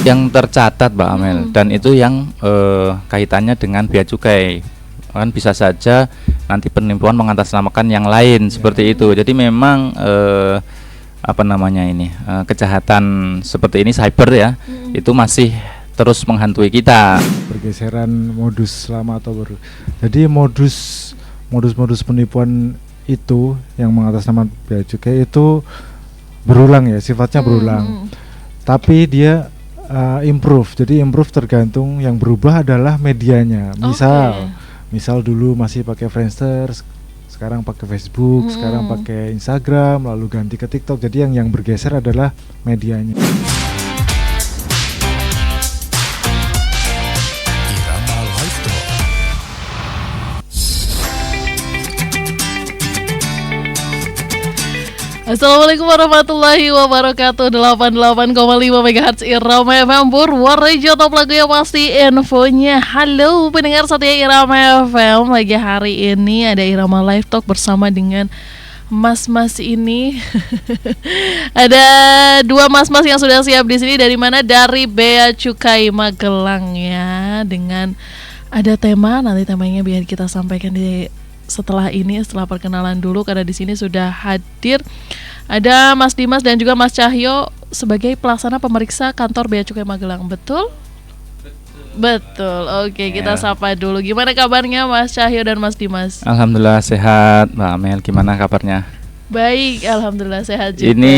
yang tercatat Mbak Amel, dan itu yang kaitannya dengan bea cukai. Kan bisa saja nanti penipuan mengatasnamakan yang lain seperti itu. Jadi memang kejahatan seperti ini cyber ya, itu masih terus menghantui kita. Pergeseran modus lama atau baru. Jadi modus penipuan itu yang mengatasnamakan bea cukai itu berulang ya, sifatnya berulang. Tapi dia improve. Jadi improve tergantung, yang berubah adalah medianya. Misal dulu masih pakai Friendster, sekarang pakai Facebook, sekarang pakai Instagram, lalu ganti ke TikTok. Jadi yang bergeser adalah medianya. Assalamualaikum warahmatullahi wabarakatuh. 88,5 MHz Irama FM Purworejo, top lagu yang pasti infonya. Halo pendengar setia Irama FM. Lagi hari ini ada Irama Live Talk bersama dengan mas-mas ini. Ada dua mas-mas yang sudah siap di sini. Dari mana? Dari Bea Cukai Magelang ya. Dengan ada tema, nanti temanya biar kita sampaikan di setelah perkenalan dulu, karena di sini sudah hadir ada Mas Dimas dan juga Mas Cahyo sebagai pelaksana pemeriksa kantor Bea Cukai Magelang. Betul? Betul. Oke, kita sapa dulu. Gimana kabarnya Mas Cahyo dan Mas Dimas? Alhamdulillah sehat, Mbak Amel. Gimana kabarnya? Baik, alhamdulillah sehat juga. Ini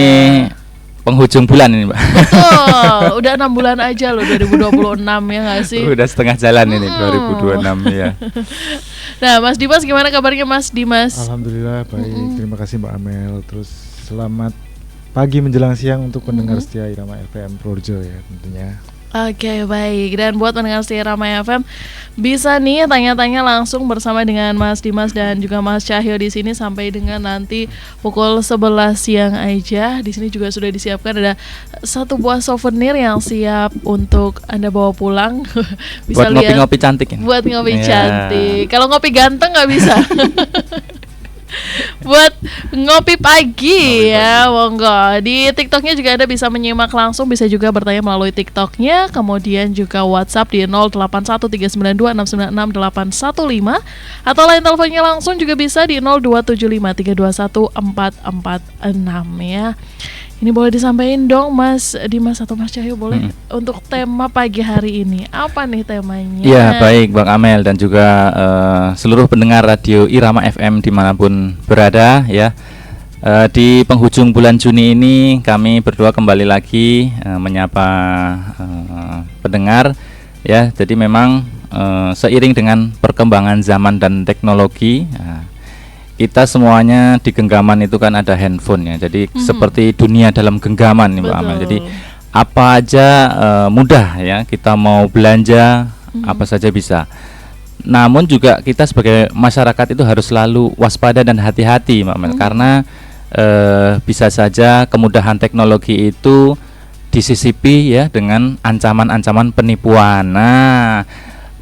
penghujung bulan ini, Mbak. Betul. Udah 6 bulan aja loh, 2026 ya nggak sih? Udah setengah jalan ini 2026 ya. Nah, Mas Dimas gimana kabarnya Mas Dimas? Alhamdulillah baik. Terima kasih Mbak Amel. Terus selamat pagi menjelang siang untuk pendengar setia Irama FM Purworejo ya tentunya. Oke, baik. Dan buat pendengar setia Irama FM bisa nih tanya-tanya langsung bersama dengan Mas Dimas dan juga Mas Cahyo di sini sampai dengan nanti pukul 11 siang aja. Di sini juga sudah disiapkan ada satu buah souvenir yang siap untuk Anda bawa pulang. Bisa buat ngopi-ngopi cantik ya? Buat ngopi cantik. Kalau ngopi ganteng nggak bisa. Buat ngopi pagi ya, monggo. Di TikToknya juga Anda bisa menyimak langsung, bisa juga bertanya melalui TikToknya, kemudian juga WhatsApp di 081392696815 atau lain teleponnya langsung juga bisa di 02753214446 ya. Ini boleh disampaikan dong Mas Dimas atau Mas Cahyo boleh untuk tema pagi hari ini. Apa nih temanya? Ya baik Bang Amel dan juga seluruh pendengar radio Irama FM dimanapun berada ya. Di penghujung bulan Juni ini kami berdua kembali lagi menyapa pendengar ya. Jadi memang seiring dengan perkembangan zaman dan teknologi, kita semuanya di genggaman itu kan ada handphone ya. Jadi seperti dunia dalam genggaman nih Mbak Amel. Jadi apa aja mudah ya, kita mau belanja apa saja bisa. Namun juga kita sebagai masyarakat itu harus selalu waspada dan hati-hati Mbak Amel, karena bisa saja kemudahan teknologi itu disisipi ya dengan ancaman-ancaman penipuan. Nah,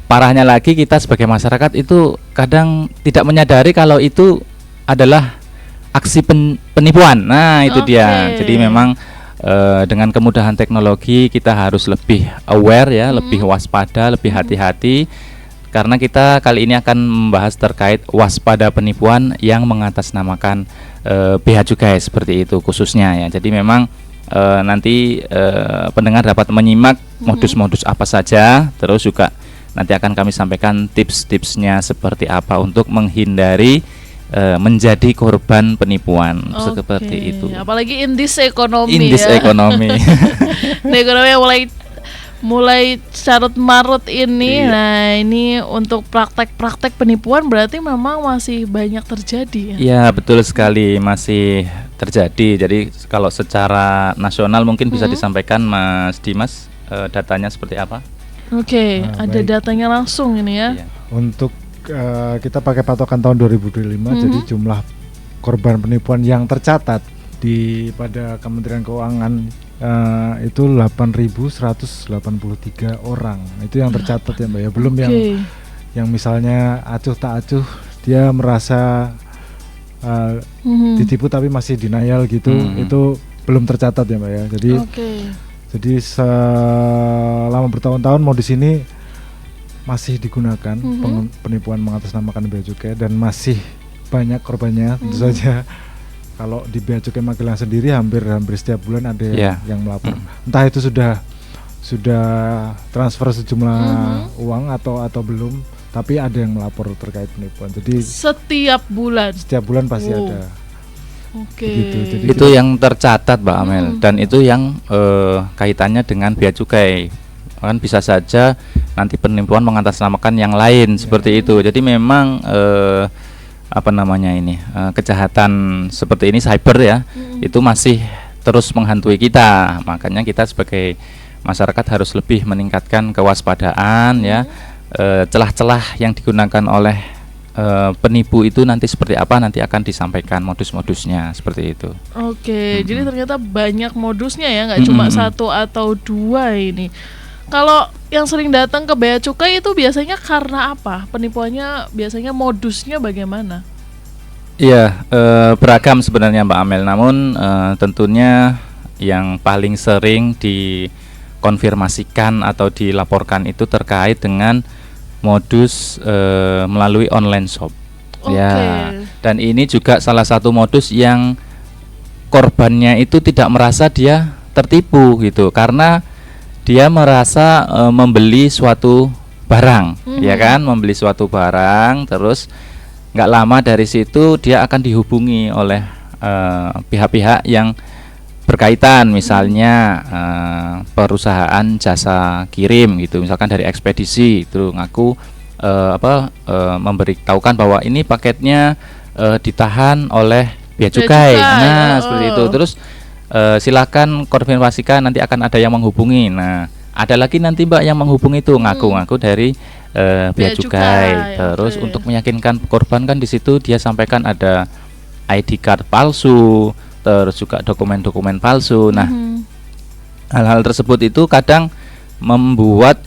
parahnya lagi kita sebagai masyarakat itu kadang tidak menyadari kalau itu adalah aksi penipuan. Nah, itu dia. Jadi memang dengan kemudahan teknologi kita harus lebih aware ya, lebih waspada, lebih hati-hati. Karena kita kali ini akan membahas terkait waspada penipuan yang mengatasnamakan bea cukai seperti itu khususnya ya. Jadi memang nanti pendengar dapat menyimak modus-modus apa saja, terus juga nanti akan kami sampaikan tips-tipsnya seperti apa untuk menghindari menjadi korban penipuan seperti itu. Apalagi in this ekonomi ekonomi. Ekonomi yang mulai carut marut ini. Nah, ini untuk praktek-praktek penipuan berarti memang masih banyak terjadi ya? Ya, betul sekali, masih terjadi. Jadi kalau secara nasional mungkin bisa disampaikan Mas Dimas, datanya seperti apa? Oke, ada datanya langsung ini ya. Untuk kita pakai patokan tahun 2025, jadi jumlah korban penipuan yang tercatat pada Kementerian Keuangan itu 8.183 orang. Itu yang tercatat ya Mbak ya. Belum yang misalnya acuh tak acuh, dia merasa ditipu tapi masih denial gitu. Itu belum tercatat ya Mbak ya. Jadi Jadi selama bertahun-tahun modus ini masih digunakan penipuan mengatasnamakan bea cukai dan masih banyak korbannya. Tentu saja kalau di bea cukai Magelang sendiri hampir setiap bulan ada yang melapor. Entah itu sudah transfer sejumlah uang atau belum, tapi ada yang melapor terkait penipuan. Jadi setiap bulan pasti ada. Oke. Jadi itu yang tercatat Mbak Amel, dan itu yang kaitannya dengan bea cukai. Kan bisa saja nanti penipuan mengatasnamakan yang lain seperti itu. Jadi memang kejahatan seperti ini cyber ya, itu masih terus menghantui kita. Makanya kita sebagai masyarakat harus lebih meningkatkan kewaspadaan ya. Celah-celah yang digunakan oleh penipu itu nanti seperti apa, nanti akan disampaikan modus-modusnya seperti itu. Oke, jadi ternyata banyak modusnya ya, nggak cuma satu atau dua ini. Kalau yang sering datang ke bea cukai itu biasanya karena apa? Penipuannya biasanya modusnya bagaimana? Iya, beragam sebenarnya Mbak Amel. Namun tentunya yang paling sering dikonfirmasikan atau dilaporkan itu terkait dengan modus melalui online shop. Ya, dan ini juga salah satu modus yang korbannya itu tidak merasa dia tertipu gitu, karena dia merasa membeli suatu barang, ya kan, membeli suatu barang, terus nggak lama dari situ dia akan dihubungi oleh pihak-pihap yang berkaitan, misalnya perusahaan jasa kirim gitu, misalkan dari ekspedisi itu ngaku memberitahukan bahwa ini paketnya ditahan oleh bea cukai. Nah, seperti itu. Terus silakan konfirmasikan, nanti akan ada yang menghubungi. Nah, ada lagi nanti Mbak yang menghubungi itu ngaku-ngaku dari bea cukai. Terus untuk meyakinkan korban kan di situ dia sampaikan ada ID card palsu, terus juga dokumen-dokumen palsu. Nah, hal-hal tersebut itu kadang membuat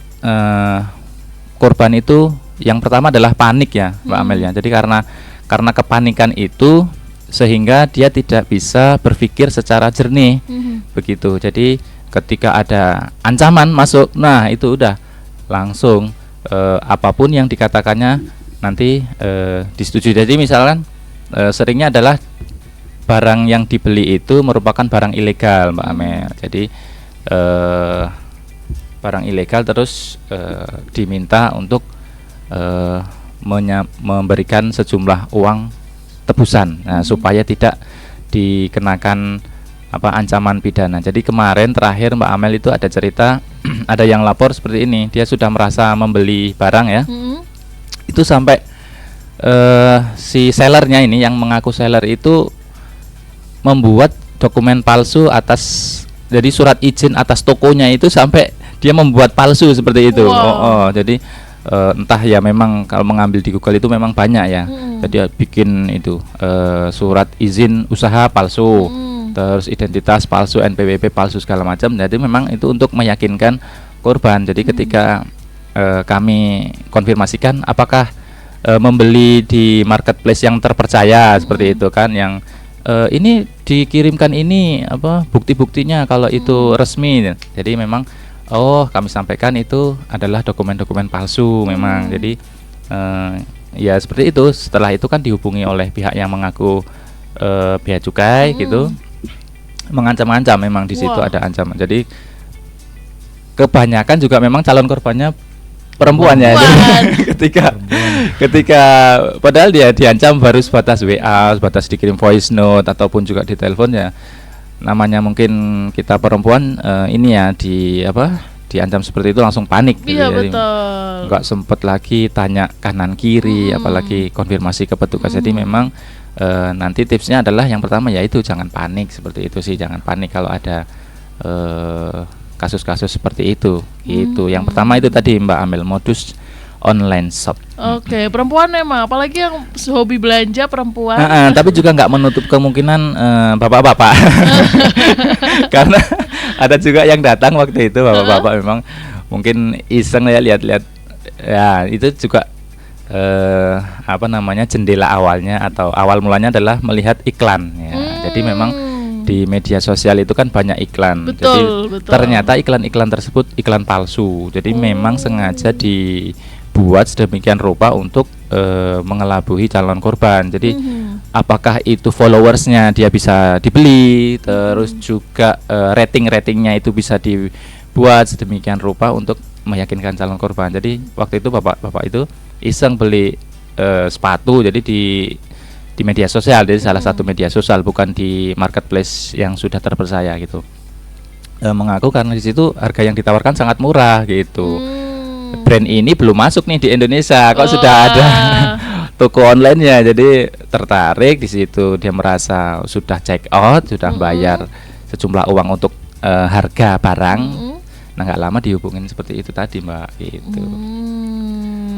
korban itu yang pertama adalah panik ya, Mbak Amel ya. Jadi karena kepanikan itu sehingga dia tidak bisa berpikir secara jernih, begitu. Jadi ketika ada ancaman masuk, nah itu udah langsung apapun yang dikatakannya nanti disetujui. Jadi misalkan seringnya adalah barang yang dibeli itu merupakan barang ilegal, Mbak Amel. Jadi barang ilegal terus diminta untuk memberikan sejumlah uang tebusan, nah, supaya tidak dikenakan ancaman pidana. Jadi kemarin terakhir Mbak Amel itu ada cerita ada yang lapor seperti ini, dia sudah merasa membeli barang ya, itu sampai si sellernya ini yang mengaku seller itu membuat dokumen palsu atas, jadi surat izin atas tokonya itu sampai dia membuat palsu seperti itu. Jadi entah ya, memang kalau mengambil di Google itu memang banyak ya. Jadi bikin itu surat izin usaha palsu, terus identitas palsu, NPWP palsu segala macam. Jadi memang itu untuk meyakinkan korban. Jadi ketika kami konfirmasikan apakah membeli di marketplace yang terpercaya seperti itu kan, yang ini dikirimkan ini bukti-buktinya kalau itu resmi. Jadi memang kami sampaikan itu adalah dokumen-dokumen palsu memang. Jadi ya seperti itu. Setelah itu kan dihubungi oleh pihak yang mengaku bea cukai gitu, mengancam-ancam, memang di situ ada ancaman. Jadi kebanyakan juga memang calon korbannya perempuan ya. ketika padahal dia diancam baru sebatas WA, sebatas dikirim voice note ataupun juga di telepon ya. Namanya mungkin kita perempuan ini ya diancam seperti itu langsung panik gitu. Iya, betul. Nggak sempet lagi tanya kanan kiri, apalagi konfirmasi ke petugas. Jadi memang nanti tipsnya adalah yang pertama yaitu jangan panik, seperti itu sih, jangan panik kalau ada kasus-kasus seperti itu. Itu yang pertama itu tadi Mbak Amel, modus online shop. Oke, perempuan memang, apalagi yang hobi belanja perempuan. Tapi juga nggak menutup kemungkinan bapak-bapak, karena ada juga yang datang waktu itu bapak-bapak memang mungkin iseng ya lihat-lihat, ya itu juga jendela awalnya atau awal mulanya adalah melihat iklan ya. Jadi memang di media sosial itu kan banyak iklan. Betul, Jadi betul. ternyata iklan-iklan tersebut iklan palsu. Jadi memang sengaja dibuat sedemikian rupa untuk mengelabui calon korban. Jadi apakah itu followersnya dia bisa dibeli, terus juga ratingnya itu bisa dibuat sedemikian rupa untuk meyakinkan calon korban. Jadi waktu itu bapak itu iseng beli sepatu, jadi di media sosial, jadi salah satu media sosial, bukan di marketplace yang sudah terpercaya gitu. Mengaku karena di situ harga yang ditawarkan sangat murah gitu. Brand ini belum masuk nih di Indonesia, kok sudah ada toko online-nya, jadi tertarik di situ. Dia merasa sudah check out, sudah bayar sejumlah uang untuk harga barang. Nah, nggak lama dihubungin seperti itu tadi, Mbak, gitu.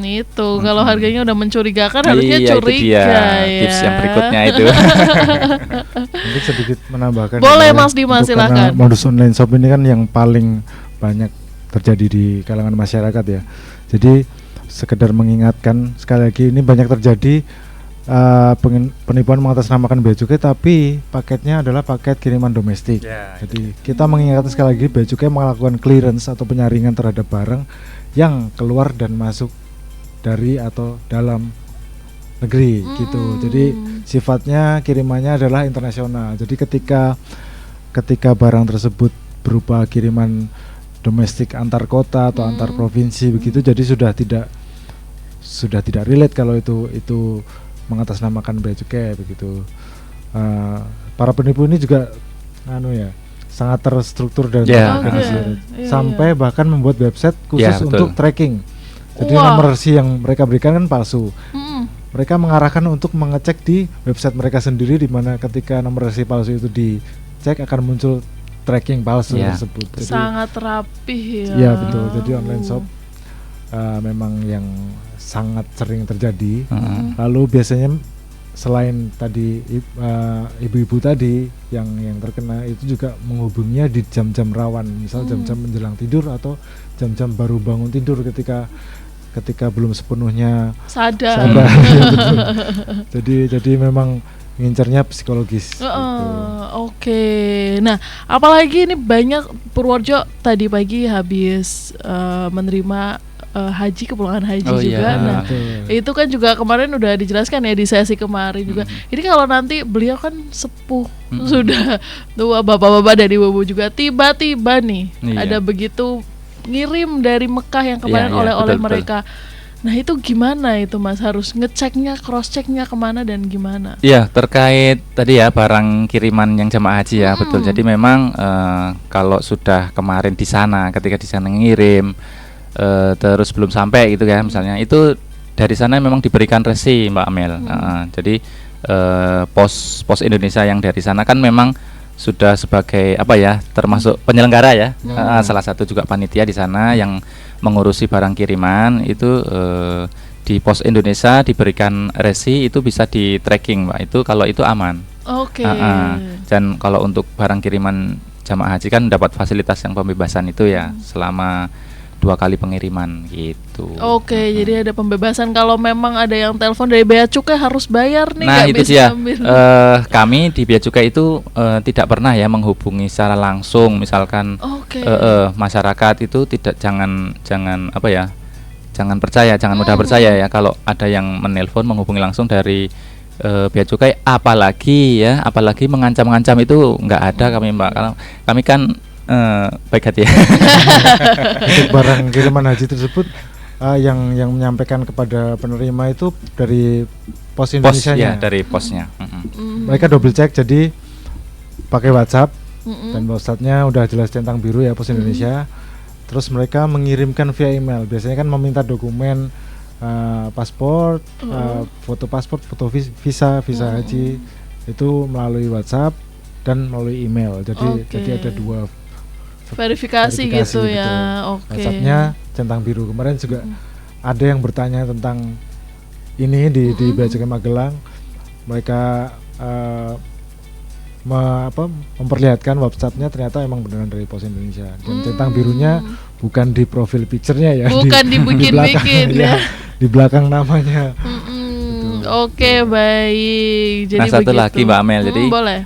Itu kalau harganya udah mencurigakan harusnya Iya, itu curiga dia. ya. Tips yang berikutnya itu. Mungkin sedikit menambahkan. Boleh, ya, Mas Dimas, untuk karena silakan. modus online shop ini kan yang paling banyak terjadi di kalangan masyarakat ya. Jadi sekedar mengingatkan sekali lagi, ini banyak terjadi penipuan mengatasnamakan bea cukai tapi paketnya adalah paket kiriman domestik. Jadi kita mengingatkan sekali lagi, bea cukai melakukan clearance atau penyaringan terhadap barang yang keluar dan masuk dari atau dalam negeri gitu. Jadi sifatnya kirimannya adalah internasional. Jadi ketika barang tersebut berupa kiriman domestik antar kota atau antar provinsi begitu, jadi sudah tidak relate kalau itu mengatasnamakan bea cukai begitu. Para penipu ini juga sangat terstruktur dan terorganisir, sampai bahkan membuat website khusus untuk tracking. Jadi nomor RSI yang mereka berikan kan palsu. Mereka mengarahkan untuk mengecek di website mereka sendiri, di mana ketika nomor RSI palsu itu dicek akan muncul tracking palsu tersebut. Jadi, sangat rapih ya. Iya betul. Jadi online shop memang yang sangat sering terjadi. Lalu biasanya selain tadi ibu-ibu tadi yang terkena itu juga menghubunginya di jam-jam rawan, misal jam-jam menjelang tidur atau jam-jam baru bangun tidur ketika belum sepenuhnya sadar. Jadi memang ngincernya psikologis. Oke. Nah, apalagi ini banyak Purworejo tadi pagi habis menerima haji, kepulangan haji juga. Nah, itu kan juga kemarin udah dijelaskan ya di sesi kemarin juga. Ini kalau nanti beliau kan sepuh sudah tua, bapak-bapak dan ibu-ibu juga, tiba-tiba nih ada begitu ngirim dari Mekah yang kemarin oleh-oleh mereka. Nah itu gimana itu Mas, harus ngeceknya, cross checknya kemana dan gimana? Iya, terkait tadi ya barang kiriman yang jamaah haji ya, betul. Jadi memang kalau sudah kemarin di sana, ketika di sana ngirim terus belum sampai gitu kan, misalnya itu dari sana memang diberikan resi Mbak Amel. Jadi pos Indonesia yang dari sana kan memang sudah sebagai termasuk penyelenggara ya, salah satu juga panitia di sana yang mengurusi barang kiriman itu. Di pos Indonesia diberikan resi, itu bisa di tracking Mbak, itu kalau itu aman. Dan kalau untuk barang kiriman jamaah haji kan dapat fasilitas yang pembebasan itu ya selama 2 kali pengiriman gitu. Jadi ada pembebasan kalau memang ada yang telepon dari bea cukai harus bayar nih. Nah itu dia. Kami di bea cukai itu tidak pernah ya menghubungi secara langsung, misalkan masyarakat itu jangan percaya, jangan mudah percaya ya kalau ada yang menelpon menghubungi langsung dari bea cukai, apalagi mengancam-ngancam, itu nggak ada kami Mbak, karena kami kan baik hati ya. Untuk barang kiriman haji tersebut yang menyampaikan kepada penerima itu dari pos Indonesianya. Dari posnya. Mereka double check, jadi pakai WhatsApp dan WhatsAppnya udah jelas centang biru ya, pos Indonesia. Terus mereka mengirimkan via email. Biasanya kan meminta dokumen paspor, foto paspor, foto visa haji, itu melalui WhatsApp dan melalui email. Jadi ada 2 verifikasi gitu ya. WhatsAppnya centang biru. Kemarin juga ada yang bertanya tentang ini di Bea Cukai Magelang. Mereka memperlihatkan WhatsAppnya ternyata emang beneran dari Pos Indonesia, dan centang birunya bukan di profil picture-nya ya, bukan dibikin-bikin ya, di belakang namanya. Oke, baik. Jadi Nah, satu begitu. lagi Mbak Amel, jadi boleh.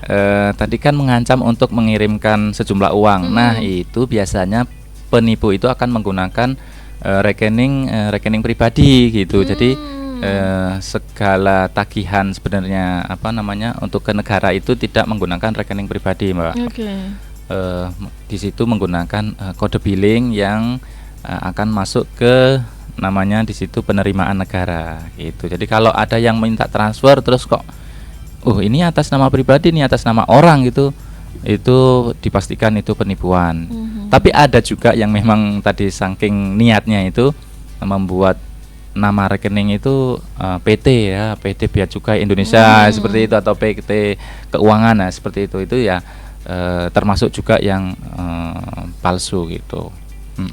tadi kan mengancam untuk mengirimkan sejumlah uang. Nah, itu biasanya penipu itu akan menggunakan rekening pribadi gitu. Jadi segala tagihan sebenarnya untuk ke negara itu tidak menggunakan rekening pribadi, Mbak. Oke. Di situ menggunakan kode billing yang akan masuk ke namanya di situ penerimaan negara gitu. Jadi kalau ada yang minta transfer terus kok ini atas nama pribadi, ini atas nama orang gitu, itu dipastikan itu penipuan. Tapi ada juga yang memang tadi saking niatnya itu membuat nama rekening itu PT ya, PT Bea Cukai Indonesia seperti itu, atau PT Keuangan, nah seperti itu ya termasuk juga yang palsu gitu.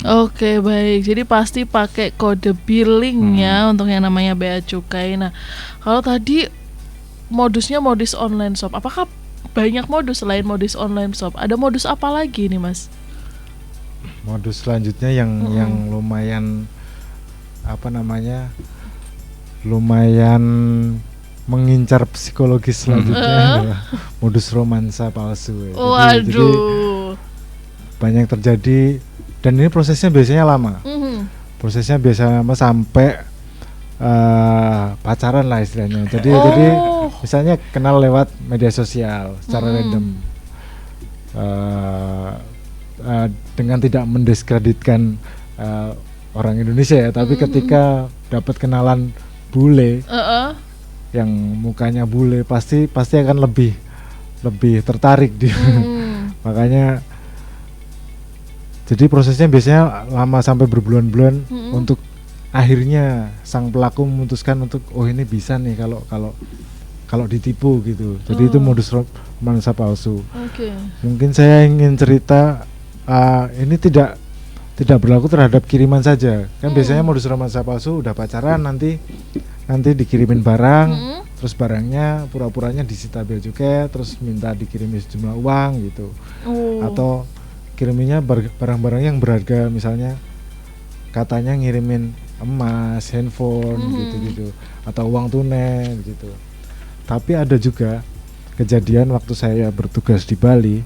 Oke, baik. Jadi pasti pakai kode billing ya untuk yang namanya bea cukai. Nah, kalau tadi modusnya modus online shop, apakah banyak modus selain modus online shop? Ada modus apa lagi nih, Mas? Modus selanjutnya yang lumayan lumayan mengincar psikologis selanjutnya adalah modus romansa palsu ya. Jadi banyak terjadi, dan ini prosesnya biasanya lama. Prosesnya biasanya lama sampai pacaran lah istilahnya. Jadi misalnya kenal lewat media sosial secara random, dengan tidak mendiskreditkan orang Indonesia ya, tapi ketika dapat kenalan bule yang mukanya bule, pasti akan lebih tertarik dia. Makanya jadi prosesnya biasanya lama sampai berbulan-bulan untuk akhirnya sang pelaku memutuskan untuk ini bisa nih kalau ditipu gitu. Jadi itu modus romansa palsu. Mungkin saya ingin cerita, ini tidak berlaku terhadap kiriman saja. Kan biasanya modus romansa palsu udah pacaran, nanti dikirimin barang, terus barangnya pura-puranya disita bea cukai, terus minta dikirimin sejumlah uang gitu. Atau kiriminya barang-barang yang berharga, misalnya katanya ngirimin emas, handphone gitu-gitu, atau uang tunai gitu. Tapi ada juga kejadian waktu saya bertugas di Bali,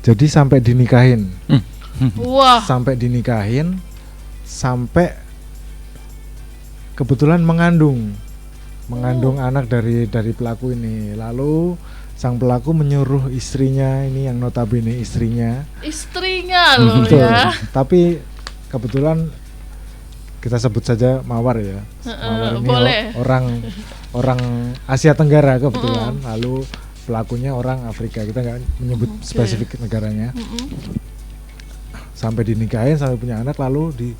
jadi sampai dinikahin. Sampai dinikahin, sampai kebetulan mengandung anak dari pelaku ini. Lalu sang pelaku menyuruh istrinya, ini yang notabene istrinya loh ya. Tapi kebetulan kita sebut saja Mawar ya. Mawar ini orang Asia Tenggara kebetulan. Lalu pelakunya orang Afrika, kita nggak menyebut spesifik negaranya. Sampai dinikahin, sampai punya anak, lalu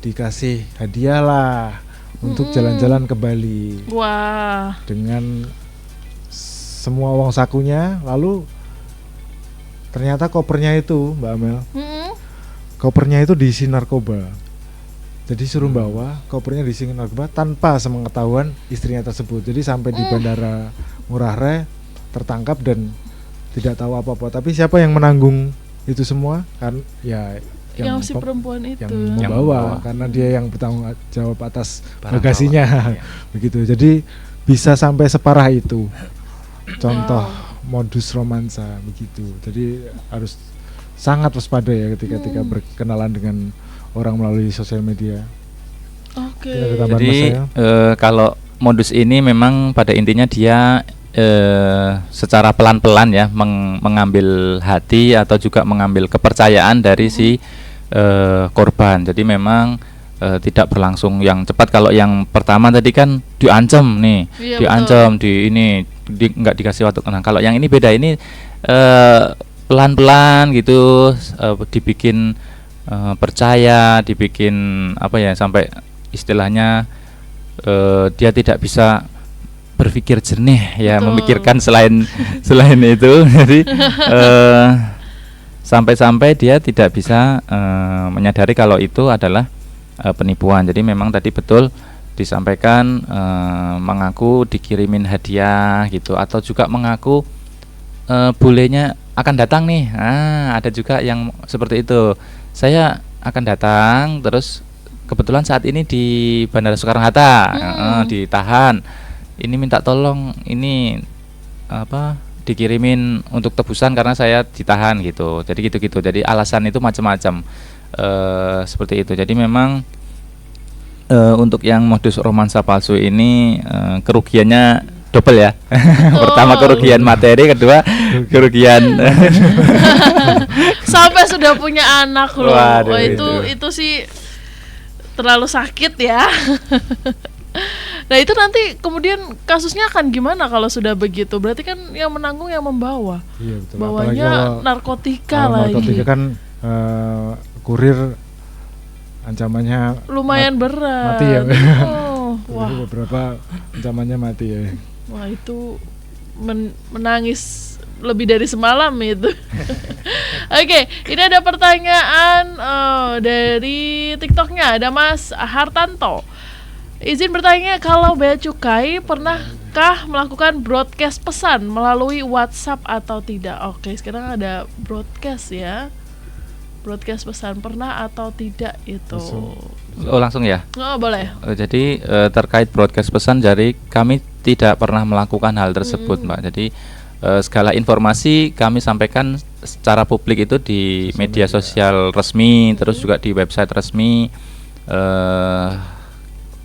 dikasih hadiah lah untuk jalan-jalan ke Bali. Dengan semua uang sakunya. Lalu ternyata kopernya itu, Mbak Amel, kopernya itu diisi narkoba. Jadi suruh bawa kopernya diisi narkoba tanpa sepengetahuan istrinya tersebut. Jadi sampai di Bandara Ngurah Rai tertangkap dan tidak tahu apa-apa. Tapi siapa yang menanggung itu semua? Kan ya yang si perempuan itu yang membawa, karena dia yang bertanggung jawab atas bagasinya. Begitu. Jadi bisa sampai separah itu. Contoh modus romansa begitu. Jadi harus sangat waspada ya ketika berkenalan dengan orang melalui sosial media. Jadi kalau modus ini memang pada intinya dia secara pelan-pelan ya mengambil hati atau juga mengambil kepercayaan dari si korban. Jadi memang tidak berlangsung yang cepat. Kalau yang pertama tadi kan diancam nih, diancam nggak dikasih waktu. Nah, kalau yang ini beda, ini pelan-pelan gitu, dibikin percaya, dibikin sampai istilahnya dia tidak bisa berpikir jernih ya. Betul. Memikirkan selain itu. Jadi sampai-sampai dia tidak bisa menyadari kalau itu adalah penipuan. Jadi memang tadi betul disampaikan, mengaku dikirimin hadiah gitu, atau juga mengaku bulenya akan datang nih. Ada juga yang seperti itu, saya akan datang, terus kebetulan saat ini di Bandara Soekarno-Hatta, ditahan. Ini minta tolong ini dikirimin untuk tebusan karena saya ditahan gitu. Jadi gitu-gitu. Jadi alasan itu macam-macam. Seperti itu. Jadi memang untuk yang modus romansa palsu ini kerugiannya double ya. Pertama kerugian materi, kedua kerugian sampai sudah punya anak loh. Waduh, itu sih terlalu sakit ya. Nah itu nanti kemudian kasusnya akan gimana kalau sudah begitu? Berarti kan yang menanggung yang membawa. Iya betul. Bawanya narkotika lagi. Narkotika kan kurir ancamannya lumayan berat. Mati ya. Wah. Beberapa ancamannya mati ya. Wah itu menangis lebih dari semalam itu. Oke, ini ada pertanyaan dari TikToknya, ada Mas Hartanto. Izin bertanya, kalau Bea Cukai pernahkah melakukan broadcast pesan melalui WhatsApp atau tidak? Oke, sekarang ada broadcast ya. Broadcast pesan pernah atau tidak itu? Langsung ya? Oh boleh. Jadi terkait broadcast pesan, jadi kami tidak pernah melakukan hal tersebut, Mbak. Jadi segala informasi kami sampaikan secara publik itu di media sosial resmi, terus juga di website resmi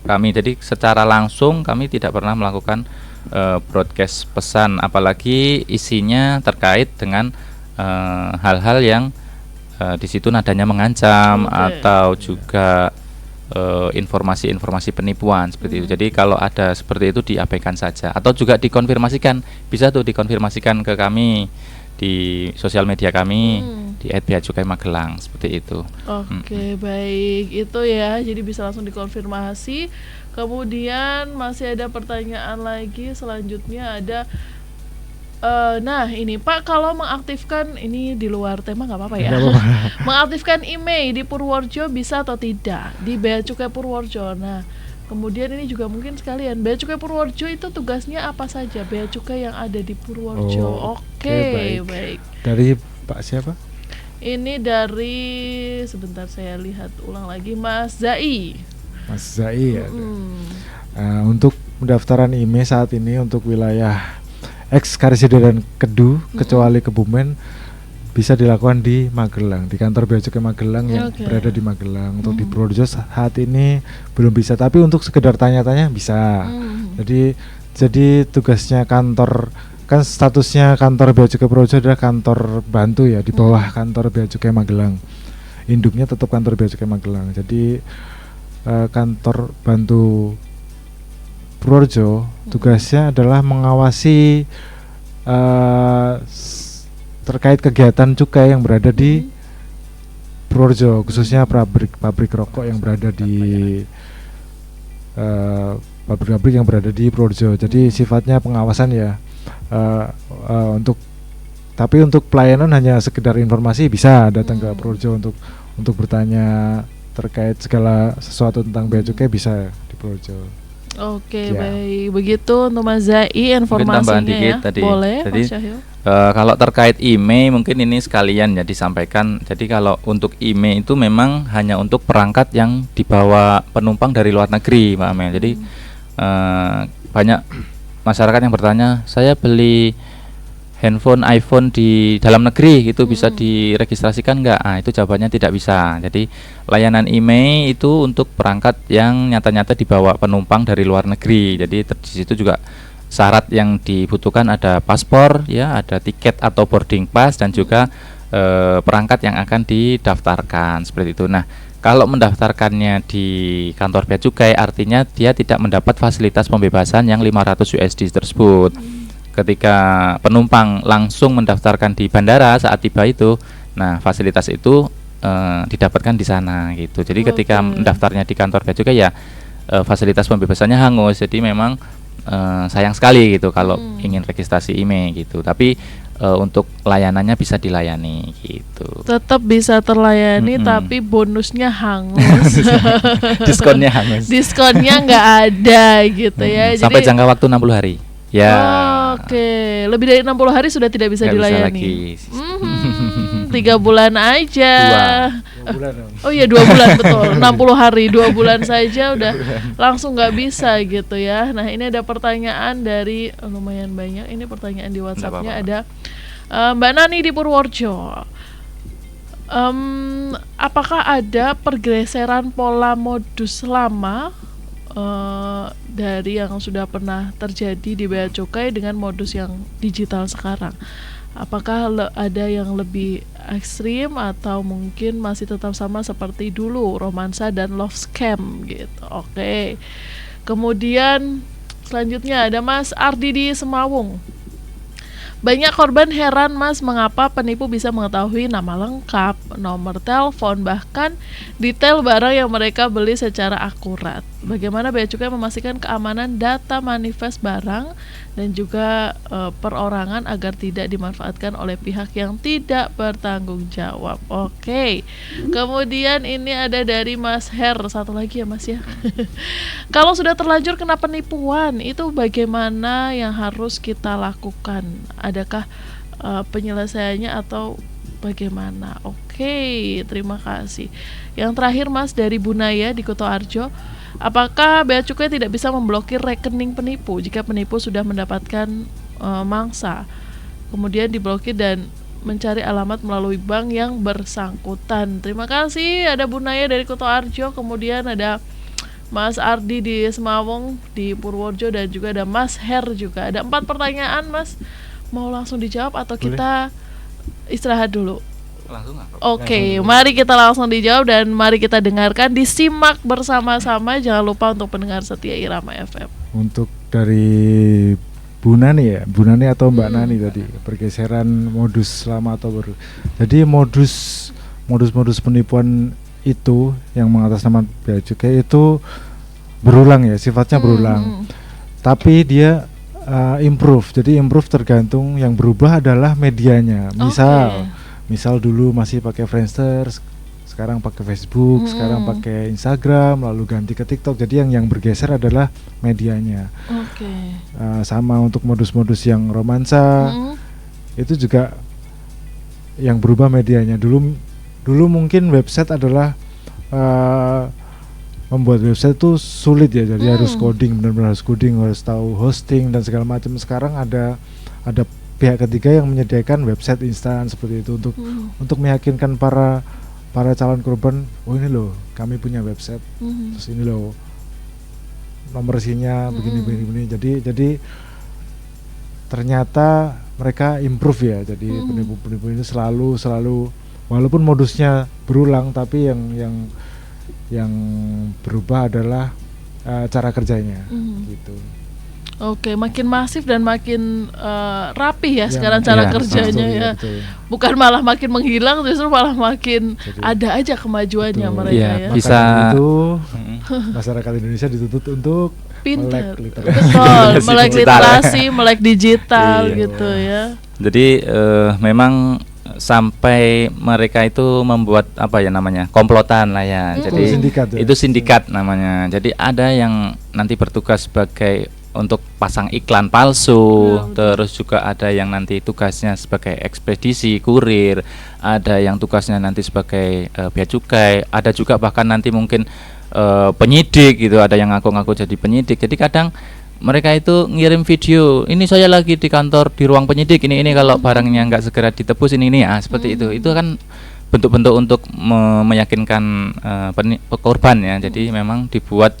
kami. Jadi secara langsung kami tidak pernah melakukan broadcast pesan, apalagi isinya terkait dengan hal-hal yang di situ nadanya mengancam atau juga informasi-informasi penipuan seperti itu. Jadi kalau ada seperti itu diabaikan saja, atau juga dikonfirmasikan, bisa tuh dikonfirmasikan ke kami di sosial media kami di @beacukai_magelang seperti itu. Oke, baik itu ya. Jadi bisa langsung dikonfirmasi. Kemudian masih ada pertanyaan lagi selanjutnya ada. Nah ini Pak, kalau mengaktifkan ini di luar tema nggak apa-apa ya? Mengaktifkan email di Purworejo bisa atau tidak di Bea Cukai Purworejo. Nah kemudian ini juga mungkin sekalian, Bea Cukai Purworejo itu tugasnya apa saja? Bea Cukai yang ada di Purworejo. Oke, baik. Dari Pak siapa? Ini dari, sebentar saya lihat ulang lagi, Mas Zai. Mas Zai ya. Untuk pendaftaran email saat ini untuk wilayah Karisida dan Kedu, kecuali Kebumen, bisa dilakukan di Magelang, di kantor Bea Cukai Magelang yang berada di Magelang. Untuk di Purworejo saat ini belum bisa, tapi untuk sekedar tanya-tanya bisa. Jadi tugasnya kantor, kan statusnya kantor Bea Cukai Purworejo adalah kantor bantu ya, di bawah kantor Bea Cukai Magelang. Induknya tetap kantor Bea Cukai Magelang. Jadi kantor bantu Purworejo tugasnya adalah mengawasi terkait kegiatan cukai yang berada di Purworejo, khususnya pabrik rokok yang berada di pabrik-pabrik yang berada di Purworejo. Jadi sifatnya pengawasan ya. Tapi untuk pelayanan hanya sekedar informasi, bisa datang ke Purworejo untuk bertanya terkait segala sesuatu tentang Bea Cukai, bisa di Purworejo. Oke, baik. Begitu untuk Mas Zai informasinya ya. Tadi. Boleh, jadi, Mas Syahil. Kalau terkait email mungkin ini sekalian ya disampaikan. Jadi kalau untuk email itu memang hanya untuk perangkat yang dibawa penumpang dari luar negeri, Mbak Amel. Jadi banyak masyarakat yang bertanya, saya beli handphone iPhone di dalam negeri itu bisa diregistrasikan nggak? Itu jawabannya tidak bisa. Jadi layanan email itu untuk perangkat yang nyata-nyata dibawa penumpang dari luar negeri. Jadi di situ juga syarat yang dibutuhkan ada paspor ya, ada tiket atau boarding pass, dan juga perangkat yang akan didaftarkan seperti itu. Nah, kalau mendaftarkannya di kantor Bea Cukai artinya dia tidak mendapat fasilitas pembebasan yang 500 USD tersebut. Ketika penumpang langsung mendaftarkan di bandara saat tiba itu, nah fasilitas itu didapatkan di sana gitu. Jadi ketika mendaftarnya di kantor Bea Cukai ya fasilitas pembebasannya hangus. Jadi memang sayang sekali gitu kalau ingin registrasi email gitu. Tapi untuk layanannya bisa dilayani gitu. Tetap bisa terlayani tapi bonusnya hangus. Diskonnya hangus. Diskonnya nggak ada gitu ya. Sampai Jadi, jangka waktu 60 hari. Ya. Oke, lebih dari 60 hari sudah tidak bisa Nggak dilayani. bisa lagi. 3 bulan aja. 2 bulan dong. Oh iya 2 bulan betul, 60 hari, 2 bulan saja udah langsung nggak bisa gitu ya. Nah ini ada pertanyaan dari lumayan banyak, ini pertanyaan di WhatsApp-nya ada Mbak Nani di Purworejo. Apakah ada pergeseran pola modus lama dari yang sudah pernah terjadi di Bea Cukai dengan modus yang digital sekarang? Apakah ada yang lebih ekstrim atau mungkin masih tetap sama seperti dulu, romansa dan love scam gitu? Oke. Kemudian selanjutnya ada Mas Ardi di Semawung. Banyak korban heran Mas, mengapa penipu bisa mengetahui nama lengkap, nomor telepon, bahkan detail barang yang mereka beli secara akurat. Bagaimana Bea Cukai memastikan keamanan data manifest barang dan juga perorangan agar tidak dimanfaatkan oleh pihak yang tidak bertanggung jawab. Oke. Kemudian ini ada dari Mas Her, satu lagi ya Mas ya. Kalau sudah terlanjur kena penipuan, itu bagaimana yang harus kita lakukan? Adakah penyelesaiannya atau bagaimana? Oke, terima kasih. Yang terakhir Mas dari Bunaya di Kutoarjo. Apakah Bea Cukai tidak bisa memblokir rekening penipu jika penipu sudah mendapatkan mangsa, kemudian diblokir dan mencari alamat melalui bank yang bersangkutan? Terima kasih. Ada Bunaya dari Kutoarjo, kemudian ada Mas Ardi di Semawung di Purworejo, dan juga ada Mas Her juga. Ada 4 pertanyaan Mas. Mau langsung dijawab atau kita istirahat dulu? Langsung apa? Oke, mari kita langsung dijawab dan mari kita dengarkan, disimak bersama-sama. Jangan lupa untuk pendengar setia Irama FM. Untuk dari Bu Nani ya, Bu Nani atau Mbak Nani tadi, pergeseran modus lama atau baru. Jadi modus penipuan itu yang mengatasnamakan Bea Cukai itu berulang ya, sifatnya berulang. Tapi dia improve. Jadi improve tergantung, yang berubah adalah medianya. Misal dulu masih pakai Friendster, sekarang pakai Facebook, sekarang pakai Instagram, lalu ganti ke TikTok. Jadi yang bergeser adalah medianya. Sama untuk modus-modus yang romansa, itu juga yang berubah medianya. Dulu mungkin website adalah membuat website itu sulit ya, jadi harus coding, benar-benar harus coding, harus tahu hosting dan segala macam. Sekarang ada pihak ketiga yang menyediakan website instan seperti itu untuk meyakinkan para calon korban, oh ini loh kami punya website, terus ini loh nomor SIM-nya begini. Jadi ternyata mereka improve ya. Jadi penipu-penipu ini selalu walaupun modusnya berulang, tapi yang berubah adalah cara kerjanya gitu. Oke, makin masif dan makin rapih ya sekarang cara kerjanya ya. Betul. Bukan malah makin menghilang, justru malah makin ada aja kemajuannya mereka ya. Bisa itu masyarakat Indonesia dituntut untuk pintar, melek melek literasi, melek digital gitu ya. Jadi memang sampai mereka itu membuat apa ya namanya, komplotan lah ya. Jadi itu sindikat namanya. Jadi ada yang nanti bertugas sebagai untuk pasang iklan palsu, terus juga ada yang nanti tugasnya sebagai ekspedisi, kurir, ada yang tugasnya nanti sebagai Bea Cukai, ada juga bahkan nanti mungkin penyidik gitu, ada yang ngaku-ngaku jadi penyidik. Jadi kadang mereka itu ngirim video, ini saya lagi di kantor di ruang penyidik, ini kalau barangnya nggak segera ditebus ini seperti itu kan bentuk-bentuk untuk meyakinkan korban ya. Jadi memang dibuat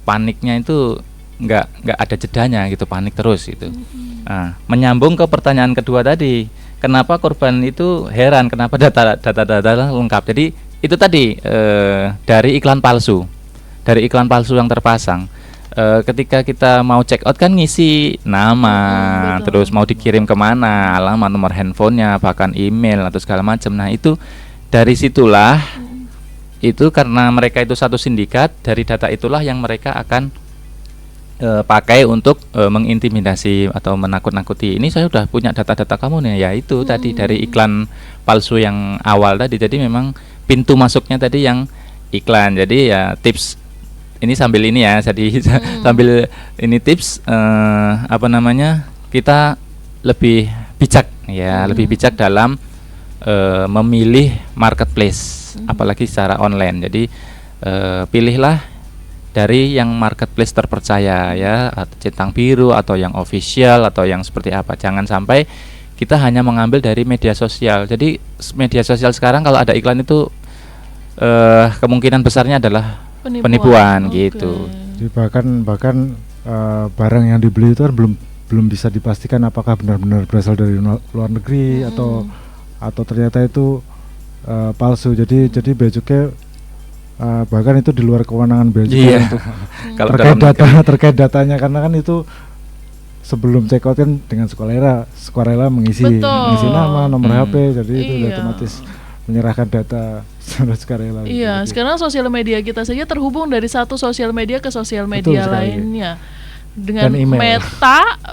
paniknya itu nggak ada jedanya gitu, panik terus gitu. Nah, menyambung ke pertanyaan kedua tadi, kenapa korban itu heran, kenapa data lengkap. Jadi itu tadi dari iklan palsu yang terpasang. Ketika kita mau check out kan ngisi nama, terus mau dikirim kemana, alamat, nomor handphonenya, bahkan email atau segala macam. Nah itu dari situlah, itu karena mereka itu satu sindikat, dari data itulah yang mereka akan pakai untuk mengintimidasi atau menakut-nakuti. Ini saya udah punya data-data kamu nih, ya itu tadi dari iklan palsu yang awal tadi. Jadi memang pintu masuknya tadi yang iklan. Jadi ya tips ini sambil ini ya, jadi sambil ini tips kita lebih bijak ya, lebih bijak dalam memilih marketplace, apalagi secara online. Jadi pilihlah dari yang marketplace terpercaya ya, Centang Biru atau yang official atau yang seperti apa. Jangan sampai kita hanya mengambil dari media sosial. Jadi media sosial sekarang kalau ada iklan itu kemungkinan besarnya adalah penipuan gitu. Jadi bahkan barang yang dibeli itu kan belum bisa dipastikan apakah benar-benar berasal dari luar negeri atau ternyata itu palsu. Jadi Bea Cukai bahkan itu di luar kewenangan Bea Cukai untuk kalau terkait datanya, karena kan itu sebelum check out kan dengan sukarela mengisi nama, nomor HP, jadi itu udah otomatis menyerahkan data sukarela. Iya, gitu. sekarang sosial media kita saja terhubung dari satu sosial media ke sosial media lainnya. Dengan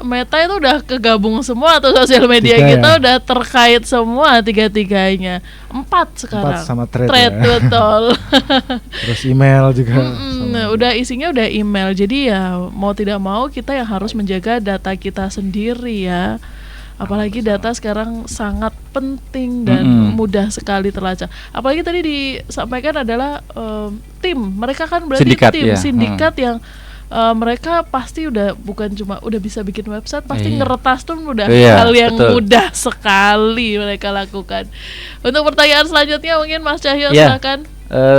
Meta itu udah kegabung semua tuh sosial media kita udah terkait semua tiga-tiganya. 4 sekarang. 4 sama thread ya. Betul. Terus email juga. Udah isinya udah email. Jadi ya mau tidak mau kita yang harus menjaga data kita sendiri ya. Apalagi data sekarang sangat penting dan mudah sekali terlacak. Apalagi tadi disampaikan adalah tim. Mereka kan berarti sindikat yang mereka pasti udah udah bisa bikin website, pasti ngeretas tuh udah hal yang mudah sekali mereka lakukan. Untuk pertanyaan selanjutnya mungkin Mas Cahyo silakan.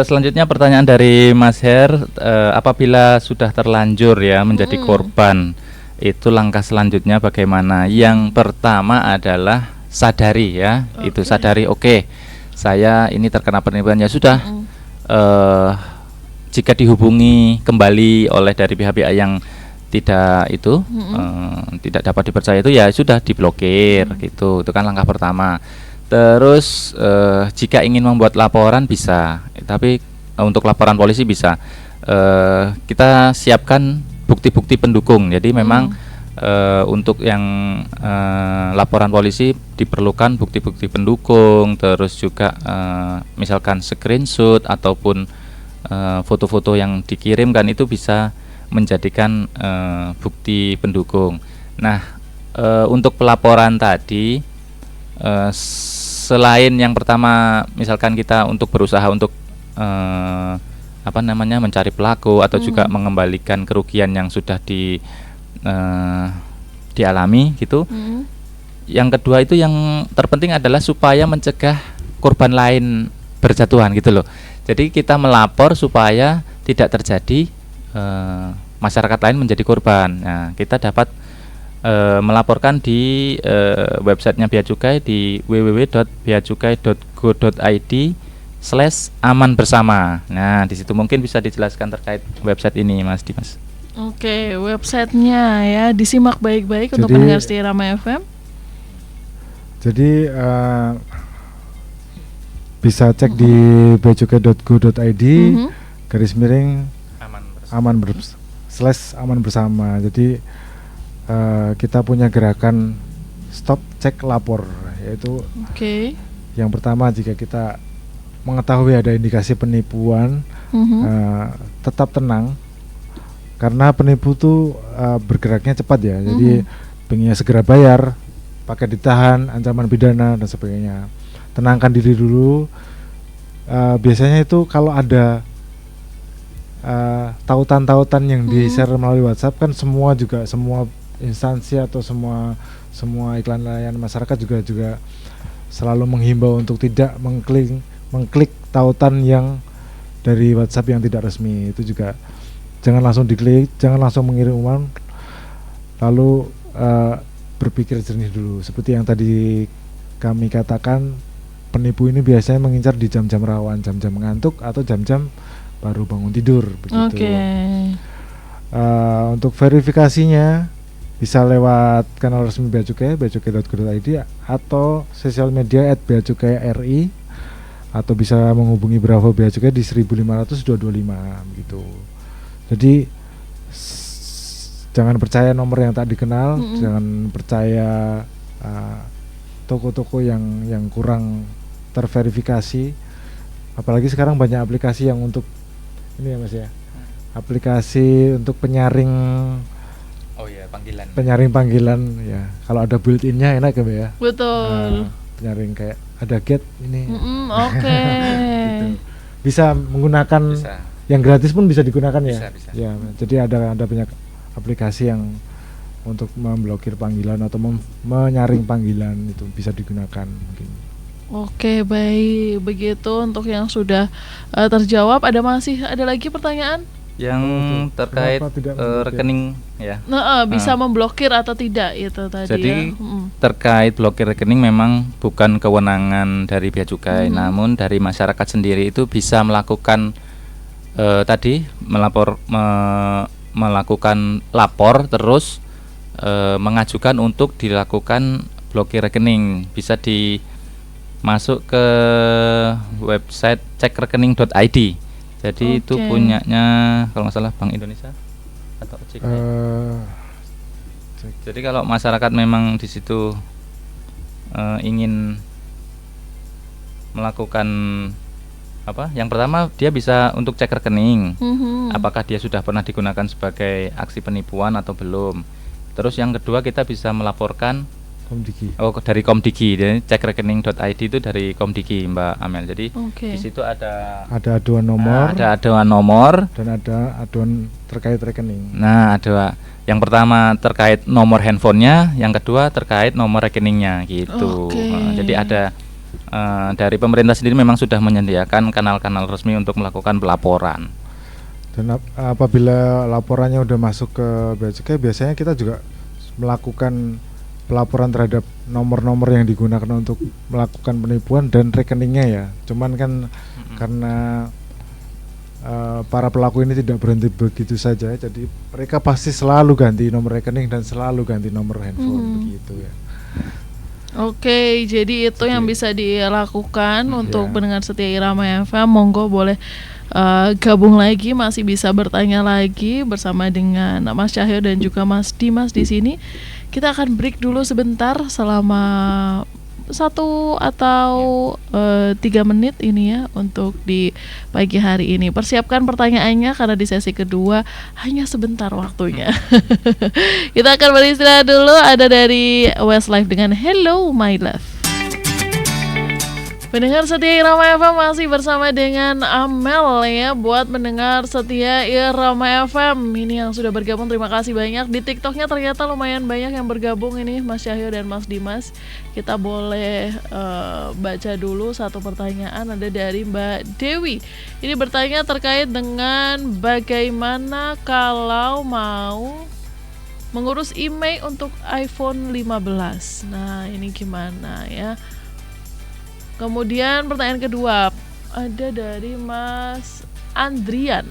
Selanjutnya pertanyaan dari Mas Her, apabila sudah terlanjur ya menjadi korban, itu langkah selanjutnya bagaimana? Yang pertama adalah sadari ya, itu sadari saya ini terkena penipuan, ya sudah. Jika dihubungi kembali oleh dari pihak-pihak yang tidak tidak dapat dipercaya itu, ya sudah diblokir gitu. Itu kan langkah pertama. Terus jika ingin membuat laporan bisa, tapi untuk laporan polisi bisa. Kita siapkan bukti-bukti pendukung. Jadi memang untuk yang laporan polisi diperlukan bukti-bukti pendukung, terus juga misalkan screenshot ataupun foto-foto yang dikirimkan itu bisa menjadikan bukti pendukung. Nah, untuk pelaporan tadi, selain yang pertama, misalkan kita untuk berusaha untuk mencari pelaku atau juga mengembalikan kerugian yang sudah dialami gitu. Yang kedua itu yang terpenting adalah supaya mencegah korban lain berjatuhan gitu loh. Jadi kita melapor supaya tidak terjadi masyarakat lain menjadi korban. Nah, kita dapat melaporkan di websitenya Bea Cukai di www.beacukai.go.id/aman bersama. Nah, di situ mungkin bisa dijelaskan terkait website ini, Mas Dimas. Oke, websitenya ya disimak baik-baik untuk pendengar setia Irama FM. Jadi bisa cek di beacukai.go.id /aman bersama. Jadi kita punya gerakan stop cek lapor, yaitu yang pertama, jika kita mengetahui ada indikasi penipuan, tetap tenang, karena penipu tuh bergeraknya cepat ya. Jadi pengennya segera bayar, pakai ditahan, ancaman pidana dan sebagainya. Tenangkan diri dulu. Biasanya itu kalau ada tautan-tautan yang di-share melalui WhatsApp kan semua instansi atau semua iklan layanan masyarakat juga selalu menghimbau untuk tidak mengklik tautan yang dari WhatsApp yang tidak resmi. Itu juga jangan langsung diklik, jangan langsung mengirim uang, lalu berpikir jernih dulu. Seperti yang tadi kami katakan, penipu ini biasanya mengincar di jam-jam rawan, jam-jam mengantuk atau jam-jam baru bangun tidur begitu. Untuk verifikasinya bisa lewat kanal resmi Bea Cukai, beacukai.go.id, atau sosial media @beacukai.ri, atau bisa menghubungi Bravo Bea Cukai di 1500 225 gitu. Jadi jangan percaya nomor yang tak dikenal, jangan percaya toko-toko yang kurang terverifikasi. Apalagi sekarang banyak aplikasi yang untuk ini ya Mas ya, aplikasi untuk penyaring penyaring panggilan ya. Kalau ada built-innya enak ya. Betul. Penyaring kayak ada get ini. Oke. Gitu. Bisa menggunakan Bisa. yang gratis pun bisa digunakan ya. Bisa. Ya, jadi ada banyak aplikasi yang untuk memblokir panggilan atau menyaring panggilan itu bisa digunakan mungkin. Oke, baik. Begitu untuk yang sudah terjawab. Masih ada lagi pertanyaan? Yang terkait Kenapa tidak memblokir? rekening ya. Bisa memblokir atau tidak itu tadi Jadi ya. terkait blokir rekening memang bukan kewenangan dari Bea Cukai, namun dari masyarakat sendiri itu bisa melakukan tadi melakukan lapor terus mengajukan untuk dilakukan blokir rekening. Bisa masuk ke website cekrekening.id. Jadi itu punyanya kalau nggak salah Bank Indonesia atau OJK. Jadi kalau masyarakat memang di situ ingin melakukan apa? Yang pertama dia bisa untuk cek rekening. Apakah dia sudah pernah digunakan sebagai aksi penipuan atau belum. Terus yang kedua kita bisa melaporkan Komdigi. dari Komdigi. Jadi cekrekening.id itu dari Komdigi, Mbak Amel. Jadi di situ ada aduan nomor. Ada aduan nomor dan ada aduan terkait rekening. Nah, ada yang pertama terkait nomor handphonenya, yang kedua terkait nomor rekeningnya gitu. Jadi ada dari pemerintah sendiri memang sudah menyediakan kanal-kanal resmi untuk melakukan pelaporan. Dan apabila laporannya udah masuk ke Bea Cukai, biasanya kita juga melakukan pelaporan terhadap nomor-nomor yang digunakan untuk melakukan penipuan dan rekeningnya ya. Cuman kan karena para pelaku ini tidak berhenti begitu saja, jadi mereka pasti selalu ganti nomor rekening dan selalu ganti nomor handphone begitu ya. Oke, jadi itu yang bisa dilakukan untuk pendengar setia Irama FM. Monggo boleh gabung lagi, masih bisa bertanya lagi bersama dengan Mas Cahyo dan juga Mas Dimas di sini. Kita akan break dulu sebentar selama 1 atau 3 menit ini ya untuk di pagi hari ini. Persiapkan pertanyaannya karena di sesi kedua hanya sebentar waktunya. Kita akan beristirahat dulu. Ada dari Westlife dengan Hello My Love. Pendengar setia Irama FM masih bersama dengan Amel ya. Buat pendengar setia Irama FM ini yang sudah bergabung, terima kasih banyak. Di TikToknya ternyata lumayan banyak yang bergabung ini, Mas Cahyo dan Mas Dimas. Kita boleh baca dulu satu pertanyaan. Ada dari Mbak Dewi. Ini bertanya terkait dengan bagaimana kalau mau mengurus email untuk iPhone 15. Nah ini gimana ya. Kemudian pertanyaan kedua ada dari Mas Andrian.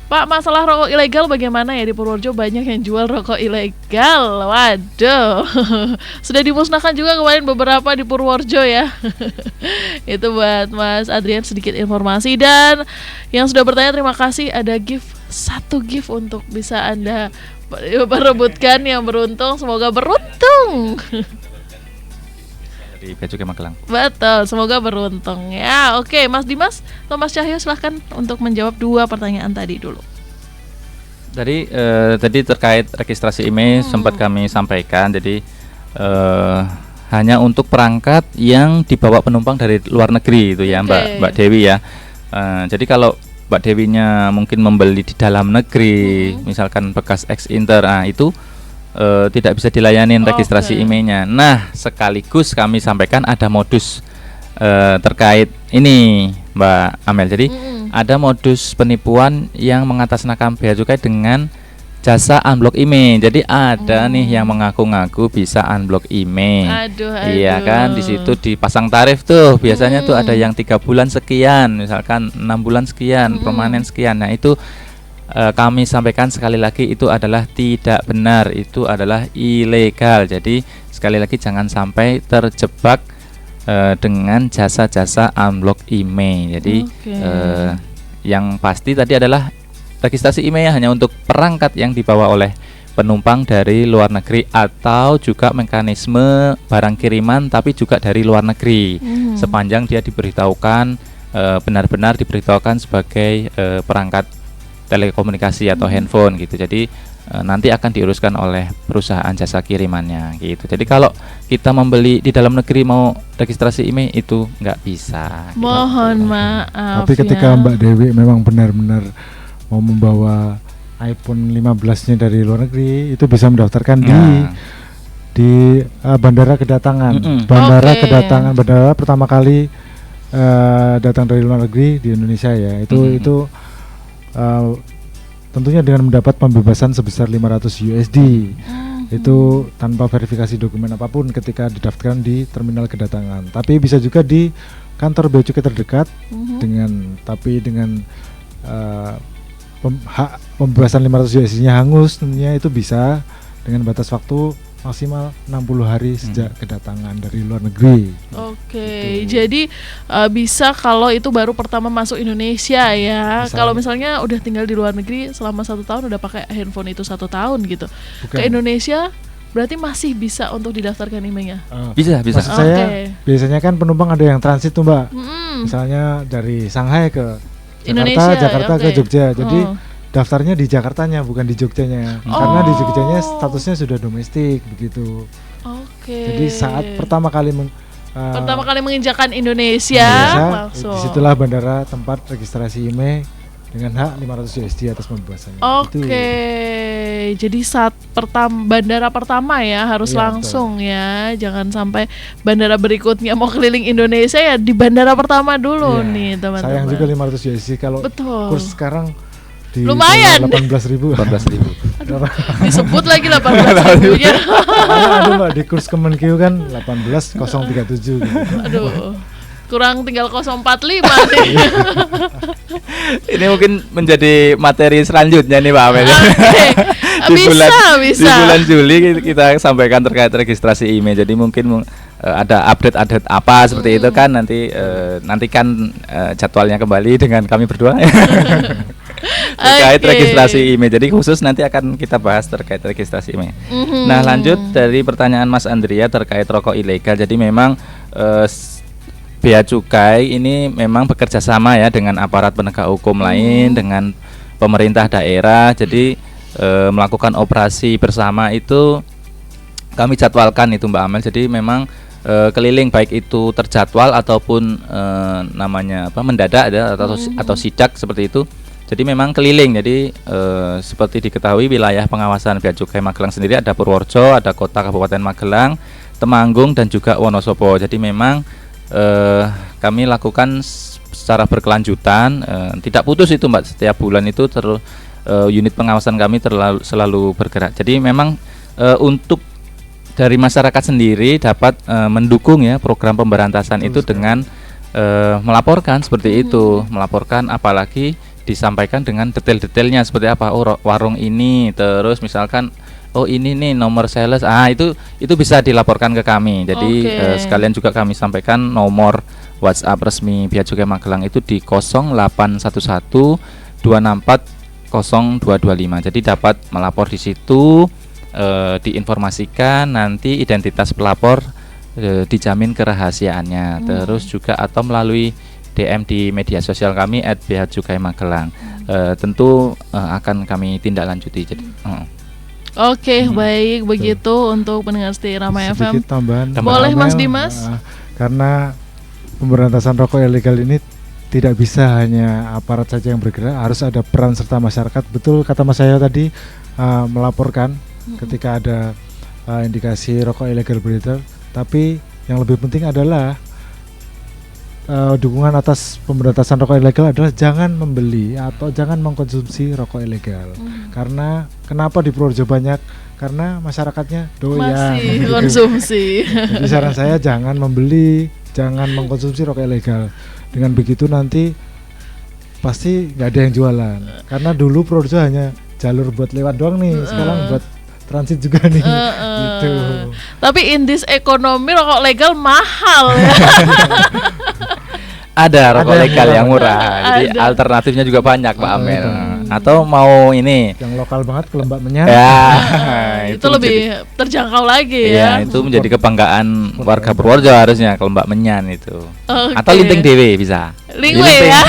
Pak, masalah rokok ilegal bagaimana ya? Di Purworejo banyak yang jual rokok ilegal. Waduh, sudah dimusnahkan juga kemarin beberapa di Purworejo ya. Itu buat Mas Adrian sedikit informasi. Dan yang sudah bertanya terima kasih, ada gift, 1 gift untuk bisa Anda perebutkan yang beruntung. Semoga beruntung. Di Bea Cukai Magelang. Betul, semoga beruntung ya. Oke, Mas Dimas atau Mas Cahyo silahkan untuk menjawab 2 pertanyaan tadi dulu. Tadi terkait registrasi email sempat kami sampaikan. Jadi hanya untuk perangkat yang dibawa penumpang dari luar negeri itu ya, Mbak Dewi ya. Jadi kalau Mbak Dewinya mungkin membeli di dalam negeri, misalkan bekas ex-inter, itu tidak bisa dilayanin registrasi emailnya. Nah, sekaligus kami sampaikan ada modus terkait ini, Mbak Amel. Jadi ada modus penipuan yang mengatasnamakan Bea Cukai dengan jasa unblock email. Jadi ada nih yang mengaku-ngaku bisa unblock email. Iya kan, di situ dipasang tarif tuh. Biasanya tuh ada yang 3 bulan sekian, misalkan 6 bulan sekian, permanen sekian. Nah, itu kami sampaikan sekali lagi itu adalah tidak benar, itu adalah ilegal. Jadi sekali lagi jangan sampai terjebak dengan jasa-jasa unblock email. Jadi yang pasti tadi adalah registrasi email hanya untuk perangkat yang dibawa oleh penumpang dari luar negeri atau juga mekanisme barang kiriman tapi juga dari luar negeri. Sepanjang dia diberitahukan benar-benar diberitahukan sebagai perangkat telekomunikasi atau handphone gitu. Jadi nanti akan diuruskan oleh perusahaan jasa kirimannya gitu. Jadi kalau kita membeli di dalam negeri mau registrasi IMEI itu nggak bisa. Mohon maaf. Tapi ketika ya. Mbak Dewi memang benar-benar mau membawa iPhone 15-nya dari luar negeri, itu bisa mendaftarkan di bandara kedatangan. Bandara Oke. kedatangan, bandara pertama kali datang dari luar negeri di Indonesia ya. Itu tentunya dengan mendapat pembebasan sebesar 500 USD. Itu tanpa verifikasi dokumen apapun ketika didaftarkan di terminal kedatangan. Tapi bisa juga di kantor bea cukai terdekat dengan hak pembebasan 500 USD-nya hangus, tentunya itu bisa dengan batas waktu maksimal 60 hari sejak kedatangan dari luar negeri. Oke, jadi bisa kalau itu baru pertama masuk Indonesia ya. Kalau misalnya udah tinggal di luar negeri selama 1 tahun, udah pakai handphone itu 1 tahun gitu, ke Indonesia berarti masih bisa untuk didaftarkan IMEI-nya. Bisa. Maksud saya biasanya kan penumpang ada yang transit tuh Mbak. Misalnya dari Shanghai ke Indonesia, Jakarta ke Jogja. Jadi daftarnya di Jakartanya bukan di Jogjanya. Karena di Jogjanya statusnya sudah domestik begitu. Oke. Jadi saat pertama kali menginjakan Indonesia langsung. Disitulah bandara tempat registrasi IMEI dengan hak 500 USD atas pembebasannya. Oke. Jadi saat bandara pertama ya harus Iya, langsung ya. Jangan sampai bandara berikutnya mau keliling Indonesia ya di bandara pertama dulu nih teman-teman. Sayang juga 500 USD kalau kurs sekarang di lumayan 18.000. Disebut lagi 18.000-nya. Aduh Mbak, di kurs Kemenkeu kan 18.037 gitu. Aduh. Kurang tinggal 045 nih. Ini mungkin menjadi materi selanjutnya nih Pak Amel. Bisa. Di bulan Juli kita sampaikan terkait registrasi IMEI. Jadi mungkin ada update apa seperti itu kan nantikan jadwalnya kembali dengan kami berdua. Terkait registrasi IMEI. Jadi khusus nanti akan kita bahas terkait registrasi IMEI. Nah, lanjut dari pertanyaan Mas Andrea terkait rokok ilegal. Jadi memang Bea Cukai ini memang bekerja sama ya dengan aparat penegak hukum lain, dengan pemerintah daerah. Jadi melakukan operasi bersama itu kami jadwalkan itu Mbak Amel. Jadi memang keliling baik itu terjadwal ataupun namanya mendadak ya, atau sidak seperti itu. Jadi memang keliling. Jadi seperti diketahui wilayah pengawasan Bea Cukai Magelang sendiri ada Purworejo, ada Kota Kabupaten Magelang, Temanggung dan juga Wonosobo. Jadi memang kami lakukan secara berkelanjutan, tidak putus itu Mbak. Setiap bulan itu unit pengawasan kami selalu bergerak. Jadi memang untuk dari masyarakat sendiri dapat mendukung ya program pemberantasan itu dengan melaporkan seperti itu, melaporkan apalagi disampaikan dengan detail-detailnya seperti apa. Oh, warung ini, terus misalkan oh ini nih nomor sales, itu bisa dilaporkan ke kami. Jadi sekalian juga kami sampaikan nomor WhatsApp resmi Bea Cukai Magelang itu di 0811 264 0225. Jadi dapat melapor di situ, diinformasikan, nanti identitas pelapor dijamin kerahasiaannya. Terus juga atau melalui DM di media sosial kami @beacukai_magelang. Tentu akan kami tindak lanjuti. Jadi Oke, baik begitu untuk pendengar setia Irama FM. Sedikit tambahan. Boleh Mas Dimas? Karena pemberantasan rokok ilegal ini tidak bisa hanya aparat saja yang bergerak, harus ada peran serta masyarakat. Betul kata Mas saya tadi, melaporkan ketika ada indikasi rokok ilegal beredar. Tapi yang lebih penting adalah dukungan atas pemberantasan rokok ilegal adalah jangan membeli atau jangan mengkonsumsi rokok ilegal. Karena kenapa di Purworejo banyak? Karena masyarakatnya doyan masih konsumsi. Jadi saran saya jangan membeli, jangan mengkonsumsi rokok ilegal. Dengan begitu nanti pasti nggak ada yang jualan. Karena dulu Purworejo hanya jalur buat lewat doang nih, sekarang buat transit juga nih. Gitu. Tapi in this ekonomi rokok legal mahal ya. Ada rokok legal yang murah. Jadi alternatifnya juga banyak Pak Amel. Atau mau ini yang lokal banget ke Lembak Menyan. Ya, itu lebih terjangkau lagi ya. Iya, itu menjadi kebanggaan warga Purworejo harusnya ke Lembak Menyan itu. Atau Linting Dewe bisa. Lingwe ya.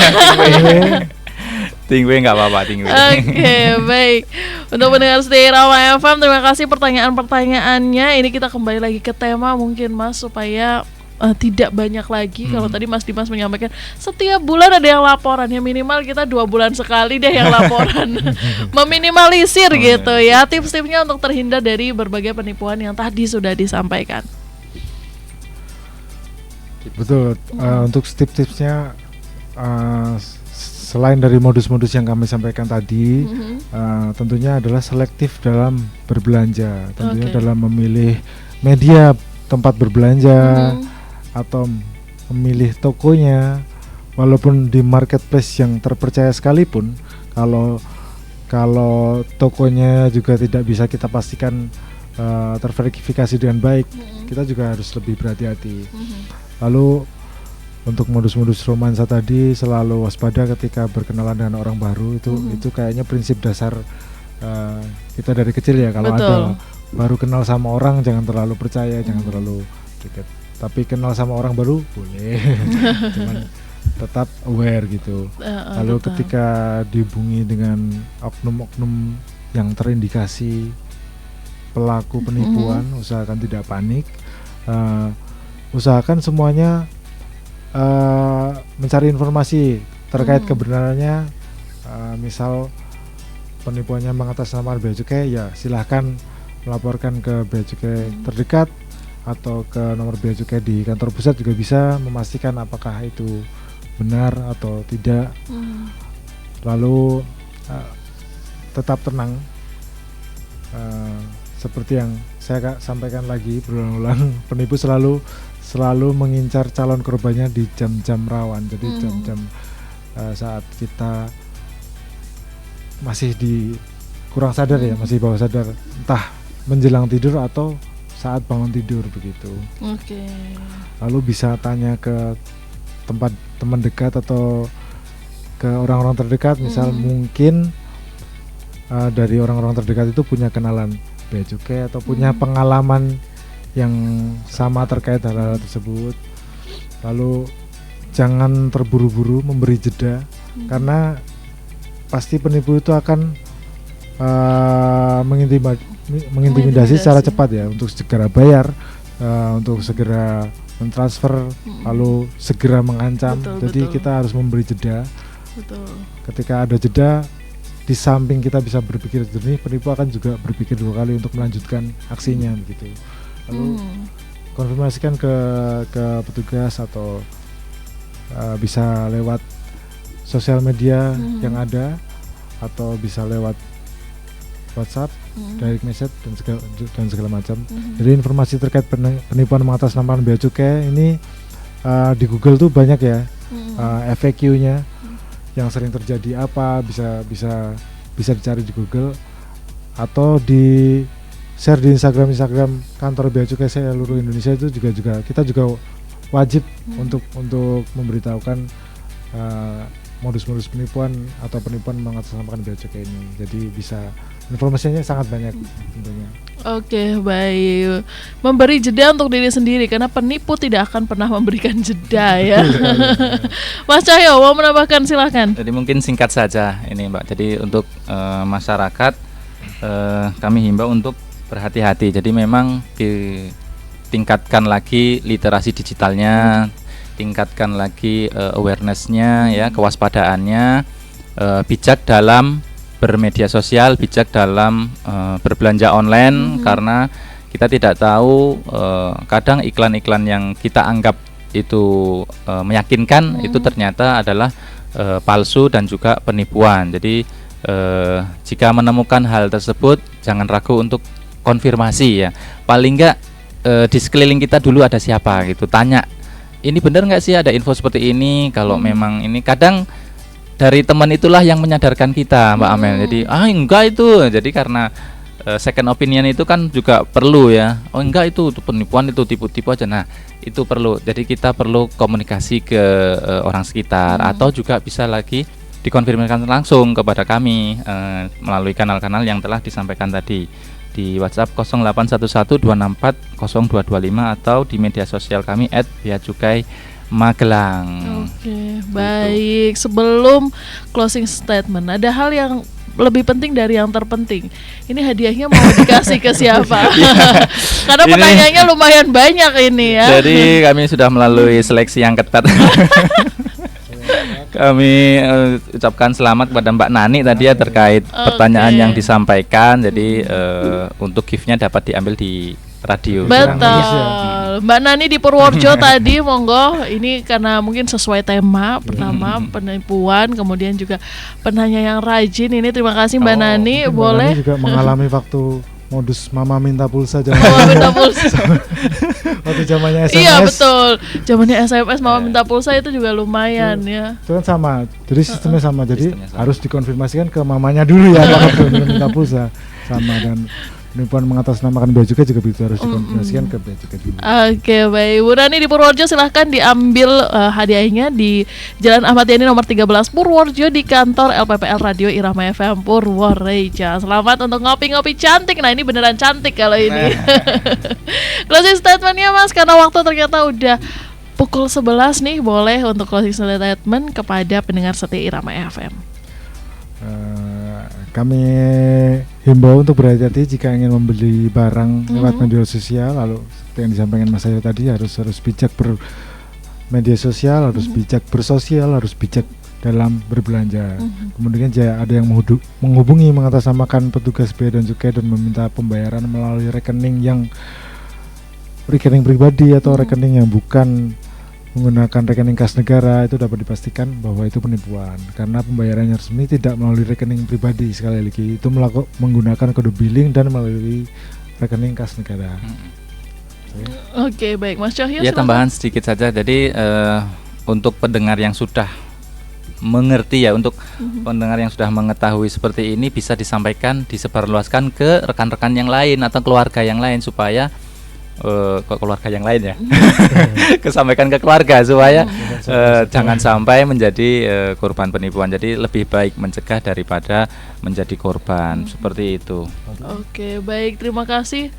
Tingwe nggak apa-apa, tingwe. Oke, baik. Untuk pendengar setia Irama FM, terima kasih pertanyaan-pertanyaannya. Ini kita kembali lagi ke tema mungkin Mas, supaya tidak banyak lagi. Kalau tadi Mas Dimas menyampaikan setiap bulan ada yang laporan, ya minimal kita 2 bulan sekali deh yang laporan. Meminimalisir gitu ya. Tips-tipsnya untuk terhindar dari berbagai penipuan yang tadi sudah disampaikan. Betul. Untuk tips-tipsnya, selain dari modus-modus yang kami sampaikan tadi, tentunya adalah selektif dalam berbelanja. Tentunya dalam memilih media tempat berbelanja atau memilih tokonya. Walaupun di marketplace yang terpercaya sekalipun, kalau tokonya juga tidak bisa kita pastikan terverifikasi dengan baik, kita juga harus lebih berhati-hati. Lalu untuk modus-modus romansa tadi, selalu waspada ketika berkenalan dengan orang baru. Itu kayaknya prinsip dasar kita dari kecil ya. Kalau ada baru kenal sama orang, jangan terlalu percaya, jangan terlalu dekat. Tapi kenal sama orang baru boleh, cuman tetap aware gitu. Lalu ketika dihubungi dengan oknum-oknum yang terindikasi pelaku penipuan, usahakan tidak panik. Usahakan semuanya mencari informasi terkait kebenarannya. Misal penipuannya mengatasnamakan bea cukai, ya silahkan melaporkan ke bea cukai terdekat atau ke nomor bea cukai di kantor pusat, juga bisa memastikan apakah itu benar atau tidak. Lalu tetap tenang, seperti yang saya sampaikan lagi berulang-ulang, penipu selalu mengincar calon korbannya di jam-jam rawan. Jadi jam-jam saat kita masih kurang sadar ya, masih bawah sadar, entah menjelang tidur atau saat bangun tidur begitu. Lalu bisa tanya ke tempat teman dekat atau ke orang-orang terdekat. Misal mungkin dari orang-orang terdekat itu punya kenalan bea cukai atau punya pengalaman yang sama terkait hal-hal tersebut. Lalu jangan terburu-buru, memberi jeda, karena pasti penipu itu akan mengintimidasi secara cepat ya, untuk segera bayar, untuk segera mentransfer, lalu segera mengancam. Jadi kita harus memberi jeda. Ketika ada jeda, di samping kita bisa berpikir jernih, penipu akan juga berpikir 2 kali untuk melanjutkan aksinya begitu. Lalu konfirmasikan ke petugas atau bisa lewat sosial media yang ada, atau bisa lewat WhatsApp, direct message dan segala macam. Jadi informasi terkait penipuan mengatasnamakan bea cukai ini di Google tuh banyak ya, FAQ-nya yang sering terjadi apa, bisa dicari di Google atau di share di Instagram kantor bea cukai seluruh Indonesia. Itu juga kita juga wajib untuk memberitahukan modus-modus penipuan atau penipuan mengatasnamakan bea cukai ini. Jadi bisa, informasinya sangat banyak tentunya. Oke, baik. Memberi jeda untuk diri sendiri, karena penipu tidak akan pernah memberikan jeda ya. Mas Cahyo mau menambahkan, silakan. Jadi mungkin singkat saja ini Mbak. Jadi untuk masyarakat, kami himbau untuk berhati-hati. Jadi memang ditingkatkan lagi literasi digitalnya, tingkatkan lagi awareness-nya ya, kewaspadaannya, bijak dalam bermedia sosial, bijak dalam berbelanja online, karena kita tidak tahu kadang iklan-iklan yang kita anggap itu meyakinkan itu ternyata adalah palsu dan juga penipuan. Jadi jika menemukan hal tersebut, jangan ragu untuk konfirmasi ya. Paling enggak di sekeliling kita dulu ada siapa gitu, tanya, ini benar nggak sih ada info seperti ini. Kalau memang ini, kadang dari teman itulah yang menyadarkan kita, Mbak Amel. Jadi enggak itu. Jadi karena second opinion itu kan juga perlu ya. Oh enggak, itu penipuan, itu tipu-tipu aja. Nah itu perlu. Jadi kita perlu komunikasi ke orang sekitar, atau juga bisa lagi dikonfirmasikan langsung kepada kami melalui kanal-kanal yang telah disampaikan tadi di WhatsApp 081126400225 atau di media sosial kami @beacukai Magelang. Oke, baik. Sebelum closing statement, ada hal yang lebih penting dari yang terpenting. Ini hadiahnya mau dikasih ke siapa? Karena pertanyaannya lumayan banyak ini ya. Jadi kami sudah melalui seleksi yang ketat. Kami ucapkan selamat kepada Mbak Nani tadi ya terkait pertanyaan yang disampaikan. Jadi untuk gift-nya dapat diambil di radio. Betul. Mbak Nani di Purworejo tadi, monggo. Ini karena mungkin sesuai tema. Pertama penipuan, kemudian juga penanya yang rajin. Ini terima kasih Mbak Nani. Boleh. Mbak Nani juga mengalami waktu modus mama minta pulsa Mama minta pulsa. Waktu zamannya SMS. Iya betul. Zamannya SMS mama minta pulsa itu juga lumayan ya. Itu kan sama. Jadi sistemnya sama. Jadi harus dikonfirmasikan ke mamanya dulu ya kalau minta pulsa. Sama, dan penipuan mengatasnamakan bea cukai juga begitu, harus dikonfirmasikan ke bea cukai dulu. Oke, baik. Bu Rani di Purworejo silahkan diambil hadiahnya di Jalan Ahmad Yani nomor 13 Purworejo di kantor LPPL Radio Irama FM Purworejo. Selamat untuk ngopi-ngopi cantik. Nah, ini beneran cantik kalau ini. Closing statementnya Mas, karena waktu ternyata udah pukul 11 nih. Boleh untuk closing statement kepada pendengar setia Irama FM. Kami himbau untuk berhati-hati jika ingin membeli barang lewat media sosial. Lalu seperti yang disampaikan Mas Ayu tadi, harus bijak bermedia sosial, harus bijak bersosial, harus bijak dalam berbelanja. Kemudian ada yang menghubungi mengatasnamakan petugas bea dan cukai dan meminta pembayaran melalui rekening pribadi atau rekening yang bukan menggunakan rekening kas negara, itu dapat dipastikan bahwa itu penipuan, karena pembayarannya resmi tidak melalui rekening pribadi. Sekali lagi, itu menggunakan kode billing dan melalui rekening kas negara. Oke, baik Mas Cahyo. Ya, tambahan sedikit saja. Jadi untuk pendengar yang sudah mengerti ya, untuk pendengar yang sudah mengetahui seperti ini, bisa disampaikan, disebarluaskan ke rekan-rekan yang lain atau keluarga yang lain supaya kok keluarga yang lain ya kesampaikan ke keluarga supaya jangan sampai menjadi korban penipuan. Jadi lebih baik mencegah daripada menjadi korban, seperti itu. Oke, baik, terima kasih.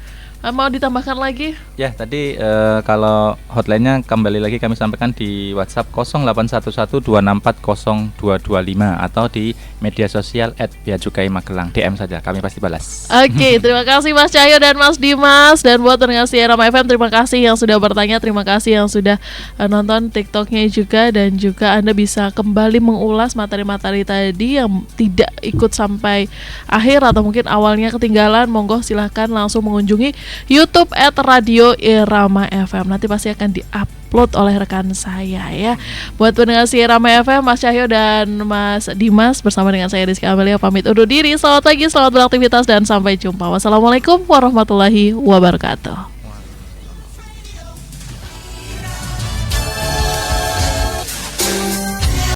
Mau ditambahkan lagi? Ya, tadi kalau hotline-nya kembali lagi kami sampaikan di WhatsApp 081126402225 atau di media sosial @beacukai_magelang. DM saja, kami pasti balas. Oke, terima kasih Mas Cahyo dan Mas Dimas. Dan buat pendengar Irama FM, terima kasih yang sudah bertanya, terima kasih yang sudah nonton TikToknya juga, dan juga Anda bisa kembali mengulas materi-materi tadi yang tidak ikut sampai akhir atau mungkin awalnya ketinggalan. Monggo silahkan langsung mengunjungi YouTube @Radio Irama FM. Nanti pasti akan diupload oleh rekan saya ya. Buat pendengar Irama FM, Mas Cahyo dan Mas Dimas bersama dengan saya Rizky Amelia pamit undur diri. Selamat pagi, selamat beraktivitas, dan sampai jumpa. Wassalamualaikum warahmatullahi wabarakatuh.